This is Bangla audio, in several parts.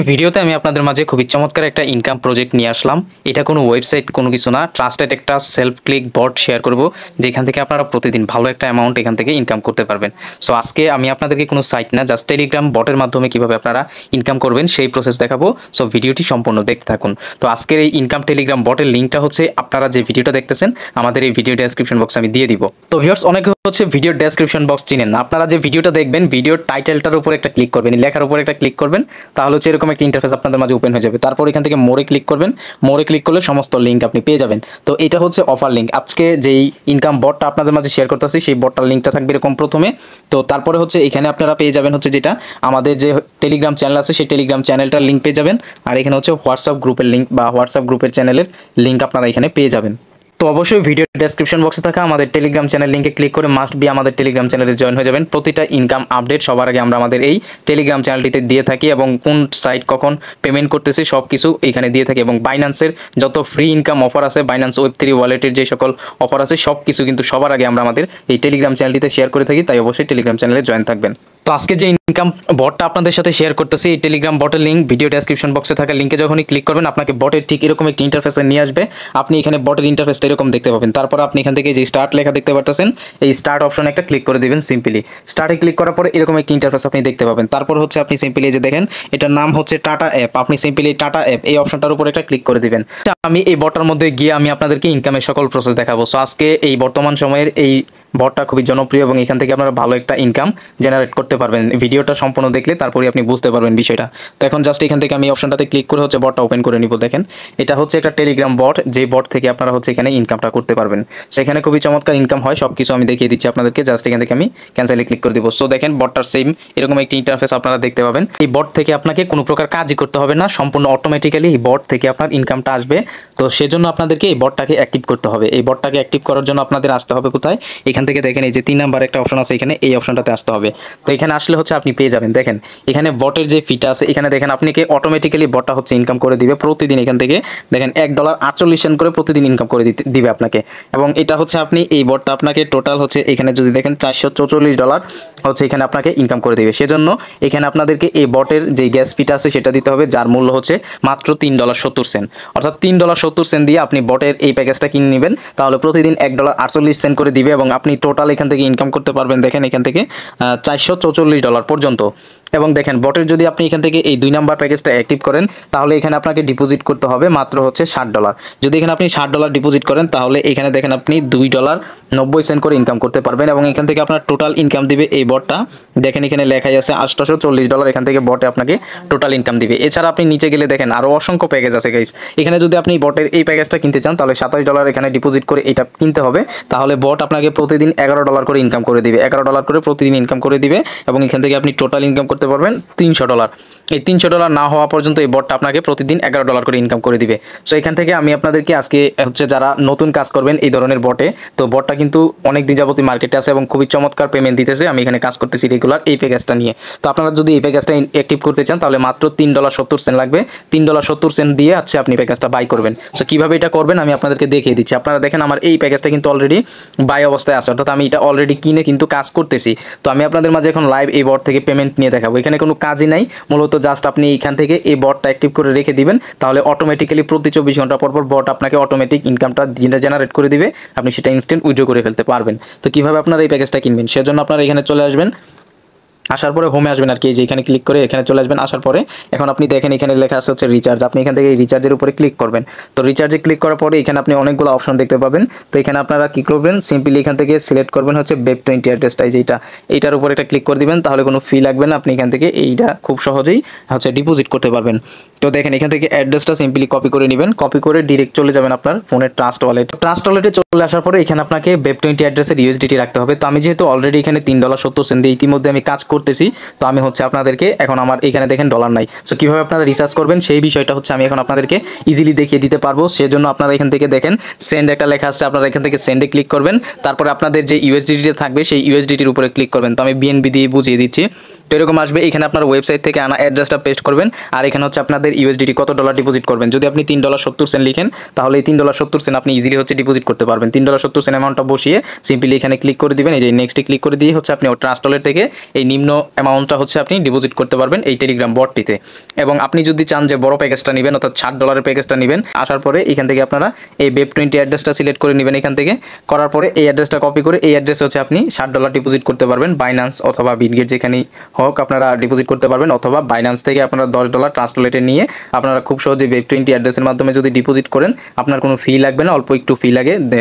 ভিডিওতে আমি আপনাদের মাঝে খুবই চমৎকার একটা ইনকাম প্রজেক্ট নিয়ে আসলাম। এটা কোনো ওয়েবসাইট কোনো কিছু না, ট্রাস্টেড একটা সেলফ ক্লিক বট শেয়ার করব, যেখান থেকে আপনারা প্রতিদিন ভালো একটা অ্যামাউন্ট এখান থেকে ইনকাম করতে পারবেন। সো আজকে আমি আপনাদেরকে কোনো সাইট না, জাস্ট টেলিগ্রাম বটের মাধ্যমে কিভাবে আপনারা ইনকাম করবেন সেই প্রসেস দেখাবো। সো ভিডিওটি সম্পূর্ণ দেখতে থাকুন। তো আজকের এই ইনকাম টেলিগ্রাম বটের লিঙ্কটা হচ্ছে আপনারা যে ভিডিওটা দেখতেছেন আমাদের এই ভিডিও ডেসক্রিপশন বক্সে আমি দিয়ে দিব। তো ভিউয়ার্স, অনেকে হচ্ছে ভিডিও ডেসক্রিপশন বক্স চিনেন না। আপনারা যে ভিডিওটা দেখবেন ভিডিওর টাইটেলটার উপর একটা ক্লিক করবেন, লেখার উপর একটা ক্লিক করবেন, তাহলে হচ্ছে এরকম একটা ইন্টারফেস আপনাদের মাঝে ওপেন হয়ে যাবে। তারপর এখান থেকে মোরে ক্লিক করবেন, মোরে ক্লিক করলে সমস্ত লিঙ্ক আপনি পেয়ে যাবেন। তো এটা হচ্ছে অফার লিঙ্ক। আজকে যেই ইনকাম বটটা আপনাদের মাঝে শেয়ার করতেছি সেই বটটার লিঙ্কটা থাকবে এরকম প্রথমে। তো তারপরে হচ্ছে এখানে আপনারা পেয়ে যাবেন হচ্ছে যেটা আমাদের যে টেলিগ্রাম চ্যানেল আছে সেই টেলিগ্রাম চ্যানেলটার লিঙ্ক পেয়ে যাবেন। আর এখানে হচ্ছে হোয়াটসঅ্যাপ গ্রুপের লিঙ্ক বা হোয়াটসঅ্যাপ গ্রুপের চ্যানেলের লিঙ্ক আপনারা এখানে পেয়ে যাবেন। তো অবশ্যই ভিডিও ডেসক্রিপশন বক্সে থাকা আমাদের টেলিগ্রাম চ্যানেল লিঙ্কে ক্লিক করে মাস্ট বি আমাদের টেলিগ্রাম চ্যানেলে জয়েন হয়ে যাবেন। প্রতিটা ইনকাম আপডেট সবার আগে আমরা আমাদের এই টেলিগ্রাম চ্যানেলটিতে দিয়ে থাকি এবং কোন সাইট কখন পেমেন্ট করতেছি সব কিছু এখানে দিয়ে থাকি। এবং বাইন্যান্সের যত ফ্রি ইনকাম অফার আছে, বাইন্যান্স ওয়েব3 ওয়ালেটের যে সকল অফার আছে সব কিছু কিন্তু সবার আগে আমরা আমাদের এই টেলিগ্রাম চ্যানেলটিতে শেয়ার করে থাকি। তাই অবশ্যই টেলিগ্রাম চ্যানেলে জয়েন থাকবেন। তো আজকে যে ইনকাম বটটা আপনাদের সাথে শেয়ার করতেছি এই টেলিগ্রাম বটের লিঙ্ক ভিডিও ডেসক্রিপশন বক্সে থাকা লিঙ্কে যখনই ক্লিক করবেন আপনাকে বটের ঠিক এরকম একটি ইন্টারফেসে নিয়ে আসবে। আপনি এখানে বটের ইন্টারফেসটা এরকম দেখতে পাবেন। তারপর আপনি এখান থেকে যে স্টার্ট লেখা দেখতে পারতেছেন এই স্টার্ট অপশনে একটা ক্লিক করে দিবেন। সিম্পলি স্টার্টে ক্লিক করার পরে এরকম একটি ইন্টারফেস আপনি দেখতে পাবেন। তারপর হচ্ছে আপনি সিম্পলি যে দেখেন এটার নাম হচ্ছে টাটা অ্যাপ, আপনি সিম্পলি টাটা অ্যাপ এই অপশনটার উপর একটা ক্লিক করে দিবেন। আমি এই বটটার মধ্যে গিয়ে আমি আপনাদেরকে ইনকামের সকল প্রসেস দেখাবো। সো আজকে এই বর্তমান সময়ের এই বটটা খুবই জনপ্রিয় এবং এখান থেকে আপনারা ভালো একটা ইনকাম জেনারেট করতে পারবেন। ভিডিওটা সম্পূর্ণ দেখলে তারপরে আপনি বুঝতে পারবেন বিষয়টা। তো এখন জাস্ট এখান থেকে আমি অপশনটাতে ক্লিক করে হচ্ছে বটটা ওপেন করে নিব। দেখেন এটা হচ্ছে একটা টেলিগ্রাম বট, যে বট থেকে আপনারা হচ্ছে এখানে ইনকামটা করতে পারবেন। সেখানে খুবই চমৎকার ইনকাম হয়, সব কিছু আমি দেখিয়ে দিচ্ছি আপনাদেরকে। জাস্ট এখান থেকে আমি ক্যান্সেলে ক্লিক করে দিব। সো দেখেন বটটার সেম এরকম একটি ইন্টারফেস আপনারা দেখতে পাবেন। এই বট থেকে আপনাকে কোনো প্রকার কাজই করতে হবে না, সম্পূর্ণ অটোমেটিক্যালি এই বট থেকে আপনার ইনকামটা আসবে। তো সেজন্য আপনাদেরকে এই বটটাকে অ্যাক্টিভ করতে হবে। এই বটটাকে অ্যাক্টিভ করার জন্য আপনাদের আসতে হবে কোথায়, এখান থেকে দেখেন এই যে 3 নাম্বার একটা অপশন আছে এখানে, এই অপশনটাতে আসতে হবে। তো এখানে আসলে হচ্ছে আপনি পেয়ে যাবেন। দেখেন এখানে বটের যে ফিটা আছে এখানে দেখেন আপনাকে অটোমেটিক্যালি বটটা হচ্ছে ইনকাম করে দিবে প্রতিদিন। এখান থেকে দেখেন $1.48 করে প্রতিদিন ইনকাম করে দিবে আপনাকে। এবং এটা হচ্ছে আপনি এই বটটা আপনাকে টোটাল হচ্ছে এখানে যদি দেখেন $444 হচ্ছে এখানে আপনাকে ইনকাম করে দিবে। সেজন্য এখানে আপনাদেরকে এই বটের যে গ্যাস ফিটা আছে সেটা দিতে হবে, যার মূল্য হচ্ছে মাত্র $3.70। অর্থাৎ $3.70 দিয়ে আপনি বটের এই প্যাকেজটা কিনে নেবেন, তাহলে প্রতিদিন $1.48 করে দিবে এবং আপনি টোটাল এখান থেকে ইনকাম করতে পারবেন। দেখেন এখান থেকে $444 পর্যন্ত। এবং দেখেন বটের যদি আপনি এখান থেকে এই 2 নাম্বার প্যাকেজটা অ্যাক্টিভ করেন তাহলে এখানে আপনাকে ডিপোজিট করতে হবে মাত্র হচ্ছে $60। যদি এখানে আপনি $60 ডিপোজিট করেন তাহলে এখানে দেখেন আপনি $2.90 করে ইনকাম করতে পারবেন। এবং এখান থেকে আপনার টোটাল ইনকাম দিবে এই বটটা। দেখেন এখানে লেখাই আছে $840 এখান থেকে বটে আপনাকে টোটাল ইনকাম দিবে। এছাড়া আপনি নিচে গেলে দেখেন আরও অসংখ্য প্যাকেজ আছে গাইস। এখানে যদি আপনি বটের এই প্যাকেজটা কিনতে চান তাহলে $27 এখানে ডিপোজিট করে এটা কিনতে হবে। তাহলে বট আপনাকে প্রতিদিন $11 করে ইনকাম করে দিবে, $11 করে প্রতিদিন ইনকাম করে দিবে। এবং এখান থেকে আপনি টোটাল ইনকাম করতে পারবেন $300। এই $300 না হওয়া পর্যন্ত এই বটটা আপনাকে প্রতিদিন $11 করে ইনকাম করে দিবে। সো এখান থেকে আমি আপনাদেরকে আজকে হচ্ছে যারা নতুন কাজ করবেন এই ধরনের বটে, তো বটটা কিন্তু অনেক দিন যাবতই মার্কেটে আছে এবং খুবই চমৎকার পেমেন্ট দিতেছে। আমি এখানে কাজ করতেছি রেগুলার এই প্যাকেজটা নিয়ে। তো আপনারা যদি এই প্যাকেজটা অ্যাক্টিভ করতে চান তাহলে মাত্র $3.70 লাগবে। $3.70 দিয়ে হচ্ছে আপনি প্যাকেজটা বাই করবেন। সো কীভাবে এটা করবেন আমি আপনাদেরকে দেখিয়ে দিচ্ছি। আপনারা দেখেন আমার এই প্যাকেজটা কিন্তু অলরেডি বাই অবস্থায় আছে, অর্থাৎ আমি এটা অলরেডি কিনে কিন্তু কাজ করতেছি। তো আমি আপনাদের মাঝে এখন লাইভ এই বট থেকে পেমেন্ট নিয়ে দেখাবো। এখানে কোনো কাজই নাই, মূলত জাস্ট আপনি এখান থেকে এই বটটা অ্যাক্টিভ করে রেখে দিবেন, তাহলে অটোমেটিক্যালি প্রতি 24 ঘন্টা পর পর বট আপনাকে অটোমেটিক ইনকামটা জেনারেট করে দিবে। আপনি সেটা ইনস্ট্যান্ট উইথড্র করে ফেলতে পারবেন। তো কীভাবে আপনারা এই প্যাকেজটা কিনবেন সেজন্য আপনারা এখানে চলে আসবেন, আসার পরে হোমে আসবেন আর কি, যে এখানে ক্লিক করে এখানে চলে আসবেন। আসার পরে এখন আপনি দেখেন এখানে লেখা আছে হচ্ছে রিচার্জ, আপনি এখান থেকে এই রিচার্জের উপরে ক্লিক করবেন। তো রিচার্জে ক্লিক করার পরে এখানে আপনি অনেকগুলো অপশন দেখতে পাবেন। তো এখানে আপনারা কী করবেন, সিম্পলি এখান থেকে সিলেক্ট করবেন হচ্ছে Web20 অ্যাড্রেসটা, এইটার উপরে একটা ক্লিক করে দিবেন, তাহলে কোনো ফি লাগবে না। আপনি এখান থেকে এইটা খুব সহজেই হচ্ছে ডিপোজিট করতে পারবেন। তো দেখেন এখান থেকে অ্যাড্রেসটা সিম্পলি কপি করে নেবেন, কপি করে ডিরেক্ট চলে যাবেন আপনার ফোনের ট্রাস্ট ওয়ালেটে চলে আসার পরে এখানে আপনাকে Web20 অ্যাড্রেসের USDT রাখতে হবে। তো আমি যেহেতু অলরেডি এখানে $3.70 দিয়ে ইতিমধ্যে আমি কাজ করতেছি, তো আমি হচ্ছে আপনাদেরকে এখন আমার এখানে দেখেন ডলার নাই। সো কীভাবে আপনারা রিচার্জ করবেন সেই বিষয়টা হচ্ছে আমি এখন আপনাদেরকে ইজিলি দেখিয়ে দিতে পারবো। সেজন্য আপনারা এখান থেকে দেখেন সেন্ড একটা লেখা আছে, আপনারা এখান থেকে সেন্ডে ক্লিক করবেন। তারপরে আপনাদের যে USDT থাকবে সেই USDTর উপরে ক্লিক করবেন। তো আমি BNB দিয়ে বুঝিয়ে দিচ্ছি। তো এরকম আসবে, এখানে আপনার ওয়েবসাইট থেকে আনা অ্যাড্রেসটা পেস্ট করবেন, আর এখানে হচ্ছে আপনাদের USDT কত ডলার ডিপোজিট করবেন। যদি আপনি $3.70 লিখেন তাহলে এই $3.70 আপনি ইজিলি হচ্ছে ডিপোজিট করতে পারবেন। $3.70 অ্যামাউন্টটা বসিয়ে সিম্পলি এখানে ক্লিক করে দিবেন, এই যে নেক্সটে ক্লিক করে দিয়ে হচ্ছে আপনি ট্রাস্ট ওয়ালেট থেকে এই নিম্ন সর্বনিম্ন অ্যামাউন্টটা হচ্ছে আপনি ডিপোজিট করতে পারবেন এই টেলিগ্রাম বটটিতে। এবং আপনি যদি চান যে বড় প্যাকেজটা নেবেন অর্থাৎ $60 প্যাকেজটা নেবেন, আসার পরে এখান থেকে আপনারা এই Web20 অ্যাড্রেসটা সিলেক্ট করে নেবেন। এখান থেকে করার পরে এই অ্যাড্রেসটা কপি করে এই অ্যাড্রেসে হচ্ছে আপনি $60 ডিপোজিট করতে পারবেন। বাইন্যান্স অথবা বিটগেট যেখানেই হোক আপনারা ডিপোজিট করতে পারবেন, অথবা বাইন্যান্স থেকে আপনারা $10 ট্রান্সলেটে নিয়ে আপনারা খুব সহজে Web20 অ্যাড্রেসের মাধ্যমে যদি ডিপোজিট করেন, আপনার কোনো ফি লাগবে না, অল্প একটু ফি লাগে,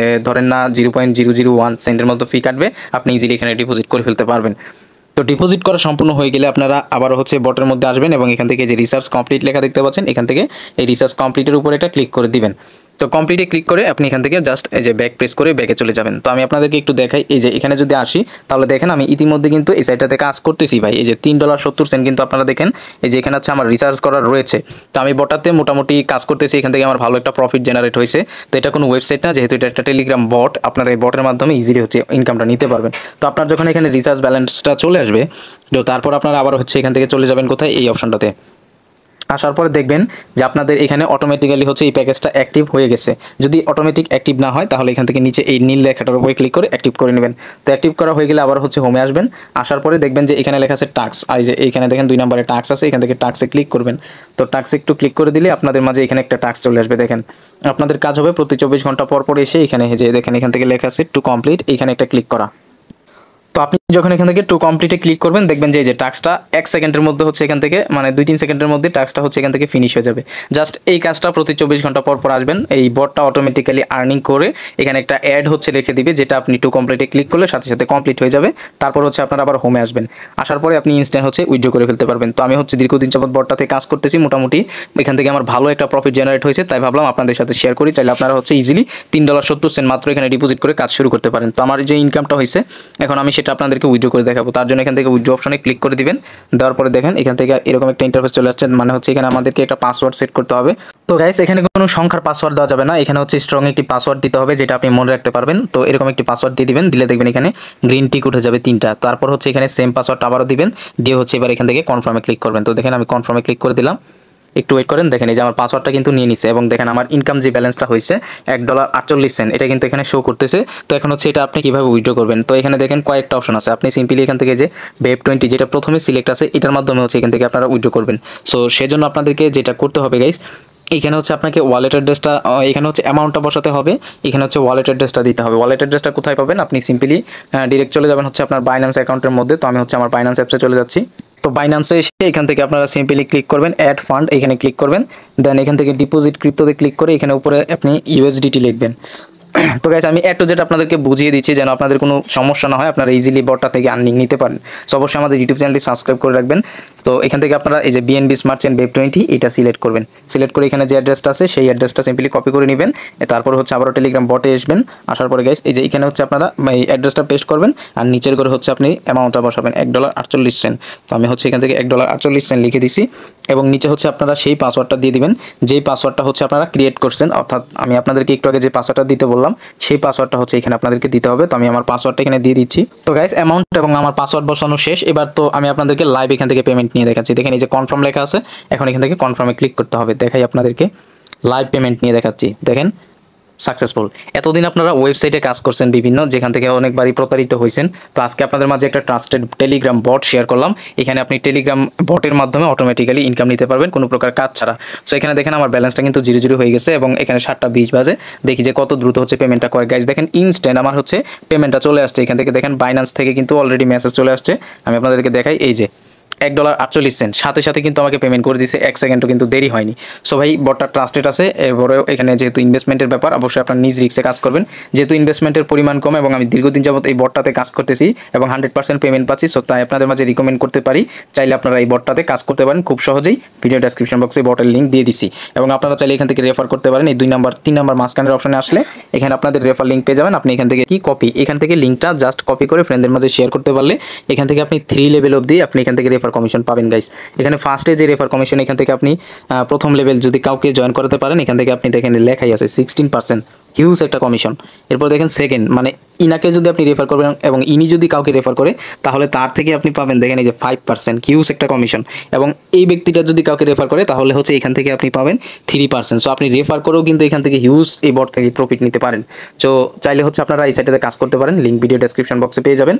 ধরেন না 0.001 সেন্টের মতো ফি কাটবে, আপনি ইজিলি এখানে ডিপোজিট করে ফেলতে পারবেন। তো ডিপোজিট করা সম্পূর্ণ হয়ে গেলে আপনারা আবার হচ্ছে বটের মধ্যে আসবেন এবং এখান থেকে যে রিসার্চ কমপ্লিট লেখা দেখতে পাচ্ছেন, এখান থেকে এই রিসার্চ কমপ্লিটের উপরে একটা ক্লিক করে দিবেন। তো কমপ্লিটে ক্লিক করে আপনি এখান থেকে জাস্ট এই যে ব্যাক প্রেস করে ব্যাকে চলে যাবেন। তো আমি আপনাদেরকে একটু দেখাই, এই যে এখানে যদি আসি তাহলে দেখেন আমি ইতিমধ্যে কিন্তু এই সাইটটাতে কাজ করতেছি ভাই। এই যে $3.70 কিন্তু আপনারা দেখেন এই যে এখানে হচ্ছে আমার রিচার্জ করা রয়েছে। তো আমি বটাতে মোটামুটি কাজ করতেছি, এখান থেকে আমার ভালো একটা প্রফিট জেনারেট হয়েছে। তো এটা কোনো ওয়েবসাইট না, যেহেতু এটা একটা টেলিগ্রাম বট, আপনারা এই বটের মাধ্যমে ইজিলি হচ্ছে ইনকামটা নিতে পারবেন। তো আপনার যখন এখানে রিচার্জ ব্যালেন্সটা চলে আসবে, তো তারপর আপনারা আবার হচ্ছে এখান থেকে চলে যাবেন কোথায়, এই অপশনটাতে আসার পরে দেখবেন যে আপনাদের এখানে অটোমেটিক্যালি হচ্ছে এই প্যাকেজটা অ্যাক্টিভ হয়ে গেছে। যদি অটোমেটিক অ্যাক্টিভ না হয় তাহলে এখান থেকে নিচে এই নীল লেখাটার উপরে ক্লিক করে অ্যাক্টিভ করে নেবেন। তো অ্যাক্টিভ করা হয়ে গেলে আবার হচ্ছে হোমে আসবেন। আসার পরে দেখবেন যে এখানে লেখা আছে টাস্ক, আর যে এখানে দেখেন 2 নম্বরে টাস্ক আছে, এখান থেকে টাস্কে ক্লিক করবেন। তো টাস্কে একটু ক্লিক করে দিলে আপনাদের মাঝে এখানে একটা টাস্ক চলে আসবে। দেখেন আপনাদের কাজ হবে প্রতি 24 ঘন্টা পর পর এসে এখানে যে দেখেন এখান থেকে লেখা আছে টু কমপ্লিট, এখানে একটা ক্লিক করা। তো আপনি যখন এখান থেকে টু কমপ্লিটে ক্লিক করবেন, দেখবেন যে এই যে টাস্কটা 1 সেকেন্ডের মধ্যে হচ্ছে এখান থেকে, মানে 2-3 সেকেন্ডের মধ্যে টাস্কটা হচ্ছে এখান থেকে ফিনিশ হয়ে যাবে। জাস্ট এই কাজটা প্রতি 24 ঘন্টা পর পর আসবেন। এই বটটা অটোমেটিক্যালি আর্নিং করে এখানে একটা অ্যাড হচ্ছে রেখে দিবে, যেটা আপনি টু কমপ্লিটে ক্লিক করলে সাথে সাথে কমপ্লিট হয়ে যাবে। তারপর হচ্ছে আপনারা আবার হোমে আসবেন। আসার পরে আপনি ইনস্ট্যান্ট হচ্ছে উইথড্র করে ফেলতে পারবেন। তো আমি হচ্ছে দীর্ঘদিন যাবত বটটাতে কাজ করতেছি, মোটামুটি এখান থেকে আমার ভালো একটা প্রফিট জেনারেট হয়েছে, তাই ভাবলাম আপনাদের সাথে শেয়ার করি। চাইলে আপনারা হচ্ছে ইজিলি $3.70 মাত্র এখানে ডিপোজিট করে কাজ শুরু করতে পারেন। তো আমার যে ইনকামটা হয়েছে এখন আমি সেটা আপনাদেরকে উইথড্র করে দেখাবো। তার জন্য এখান থেকে উইথড্র অপশনে ক্লিক করে দিবেন। দেওয়ার পরে দেখেন এখান থেকে এরকম একটা ইন্টারফেস চলে আসছে, মানে হচ্ছে এখানে আমাদেরকে একটা পাসওয়ার্ড সেট করতে হবে। তো গাইস এখানে কোনো সংখ্যার পাসওয়ার্ড দেওয়া যাবে না, এখানে হচ্ছে স্ট্রং একটি পাসওয়ার্ড দিতে হবে যেটা আপনি মনে রাখতে পারবেন। তো এরকম একটি পাসওয়ার্ড দিয়ে দিবেন, দিলে দেখবেন এখানে গ্রিন টিক উঠে যাবে 3টা। তারপর হচ্ছে এখানে সেম পাসওয়ার্ড আবারও দিবেন, দিয়ে হচ্ছে এবার এখান থেকে কনফার্মে ক্লিক করবেন। তো দেখেন আমি কনফার্মে ক্লিক করে দিলাম, একটু ওয়েট করেন। দেখেন এই যে আমার পাসওয়ার্ডটা কিন্তু নিয়ে নিছে এবং দেখেন আমার ইনকাম যে ব্যালেন্সটা হয়েছে $1.48 এটা কিন্তু এখানে শো করতেছে। তো এখন হচ্ছে এটা আপনি কিভাবে উইথড্র করবেন, তো এখানে দেখেন কয়েকটা অপশন আছে। আপনি সিম্পলি এখান থেকে যে Web20 যেটা প্রথমে সিলেক্ট আছে এটার মাধ্যমে হচ্ছে এখান থেকে আপনারা উইথড্র করবেন। সো সেজন্য আপনাদেরকে যেটা করতে হবে গাইস, এখানে হচ্ছে আপনাকে ওয়ালেট অ্যাড্রেসটা, এখানে হচ্ছে অ্যামাউন্টটা বসাতে হবে, এখানে হচ্ছে ওয়ালেট অ্যাড্রেসটা দিতে হবে। ওয়ালেট অ্যাড্রেসটা কোথায় পাবেন, আপনি সিম্পলি ডিরেক্ট চলে যাবেন হচ্ছে আপনার বাইন্যান্স অ্যাকাউন্টের মধ্যে। তো আমি হচ্ছে আমার বাইন্যান্স অ্যাপসে চলে যাচ্ছি। তো বাইন্যান্সে এসে এখান থেকে আপনারা সিম্পলি ক্লিক করবেন অ্যাড ফান্ড, এখানে ক্লিক করবেন। দেন এখান থেকে ডিপোজিট ক্রিপ্টোতে ক্লিক করে এখানে উপরে আপনি ইউএসডিটি লিখবেন। তো গাইস আমি একটু যেটা আপনাদেরকে বুঝিয়ে দিচ্ছি যেন আপনাদের কোনো সমস্যা না হয়, আপনারা ইজিলি বটটা থেকে আর্নিং নিতে পারেন। সো অবশ্যই আমাদের ইউটিউব চ্যানেলটি সাবস্ক্রাইব করে রাখবেন। তো এখান থেকে আপনারা এই যে বিএনবি স্মার্ট চেইন Web20 এটা সিলেক্ট করবেন। সিলেক্ট করে এখানে যে অ্যাড্রেসটা আছে সেই অ্যাড্রেসটা সিম্পলি কপি করে নেবেন। তারপর হচ্ছে আবারও টেলিগ্রাম বটে আসবেন। আসার পরে গাইস এই যে এখানে হচ্ছে আপনারা এই অ্যাড্রেসটা পেস্ট করবেন আর নিচের করে হচ্ছে আপনি অ্যামাউন্টটা বসাবেন $1.48। তো আমি হচ্ছে এখান থেকে $1.48 লিখে দিছি এবং নিচে হচ্ছে আপনারা সেই পাসওয়ার্ডটা দিয়ে দিবেন যেই পাসওয়ার্ডটা হচ্ছে আপনারা ক্রিয়েট করছেন, অর্থাৎ আমি আপনাদেরকে একটু আগে যে পাসওয়ার্ডটা দিতে বললাম সেই পাসওয়ার্ডটা হচ্ছে এখানে আপনাদেরকে দিতে হবে। তো আমি আমার পাসওয়ার্ডটা এখানে দিয়ে দিচ্ছি। তো গাইস অ্যামাউন্ট এবং আমার পাসওয়ার্ড বসানো শেষ। এবার তো আমি আপনাদেরকে লাইভ এখান থেকে পেমেন্ট নিয়ে দেখাচ্ছি। দেখেন এই যে কনফার্ম লেখা আছে, এখন এখান থেকে কনফার্মে ক্লিক করতে হবে। দেখাই আপনাদেরকে লাইভ পেমেন্ট নিয়ে দেখাচ্ছি। দেখেন সাকসেসফুল। এতদিন আপনারা ওয়েবসাইটে কাজ করছেন বিভিন্ন, যেখান থেকে অনেকবারই প্রতারিত হয়েছেন। তো আজকে আপনাদের মাঝে একটা ট্রাস্টেড টেলিগ্রাম বট শেয়ার করলাম। এখানে আপনি টেলিগ্রাম বটের মাধ্যমে অটোমেটিক্যালি ইনকাম নিতে পারবেন কোনো প্রকার কাজ ছাড়া। সো এখানে দেখেন আমার ব্যালেন্সটা কিন্তু 0 হয়ে গেছে এবং এখানে 7টা 20 বাজে। দেখি যে কত দ্রুত হচ্ছে পেমেন্টটা করে। গাইজ দেখেন ইনস্ট্যান্ট আমার হচ্ছে পেমেন্টটা চলে আসছে। এখান থেকে দেখেন বাইন্যান্স থেকে কিন্তু অলরেডি মেসেজ চলে আসছে। আমি আপনাদেরকে দেখাই, এই যে $1.48 সাথে সাথে কিন্তু আমাকে পেমেন্ট করে দিয়েছে, 1 সেকেন্ডও কিন্তু দেরি হয়নি। সো ভাই বটটা ট্রাস্টেড আছে। এরপরেও এখানে যেহেতু ইনভেস্টমেন্টের ব্যাপার, অবশ্যই আপনার নিজ রিস্কে কাজ করবেন। যেহেতু ইনভেস্টমেন্টের পরিমাণ কম এবং আমি দীর্ঘদিন যাবত এই বটটাতে কাজ করতেছি এবং 100% পেমেন্ট পাচ্ছি। সো তাই আপনাদের মাঝে রিকমেন্ড করতে পারি, চাইলে আপনারা এই বটটাতে কাজ করতে পারেন খুব সহজেই। ভিডিও ডেসক্রিপশন বক্সে বটের লিঙ্ক দিয়ে দিছি এবং আপনারা চাইলে এখান থেকে রেফার করতে পারেন। এই 2 নাম্বার 3 নাম্বার মাঝখানের অপশনে আসলে এখানে আপনাদের রেফার লিঙ্ক পেয়ে যাবেন। আপনি এখান থেকে কি কপি, এখান থেকে লিঙ্কটা জাস্ট কপি করে ফ্রেন্ডদের মাঝে শেয়ার করতে পারলে এখান থেকে আপনি 3 লেভেল অবধি আপনি এখান থেকে রেফার কমিশন পাবেন গাইস। এখানে ফার্স্টে যে রেফার কমিশন, এখান থেকে আপনি প্রথম লেভেল যদি কাউকে জয়েন করাতে পারেন, এখান থেকে আপনি দেখেন লেখাই আছে 16%, হিউজ একটা কমিশন। এরপর দেখেন সেকেন্ড, মানে ইনাকে যদি আপনি রেফার করবেন এবং ইনি যদি কাউকে রেফার করে তাহলে তার থেকে আপনি পাবেন দেখেন এই যে 5%, হিউজ একটা কমিশন। এবং এই ব্যক্তিটা যদি কাউকে রেফার করে তাহলে হচ্ছে এখান থেকে আপনি পাবেন 3%। সো আপনি রেফার করেও কিন্তু এখান থেকে হিউজ এই বট থেকে প্রফিট নিতে পারেন। তো চাইলে হচ্ছে আপনারা এই সাইটে কাজ করতে পারেন, লিঙ্ক ভিডিও ডেসক্রিপশন বক্সে পেয়ে যাবেন।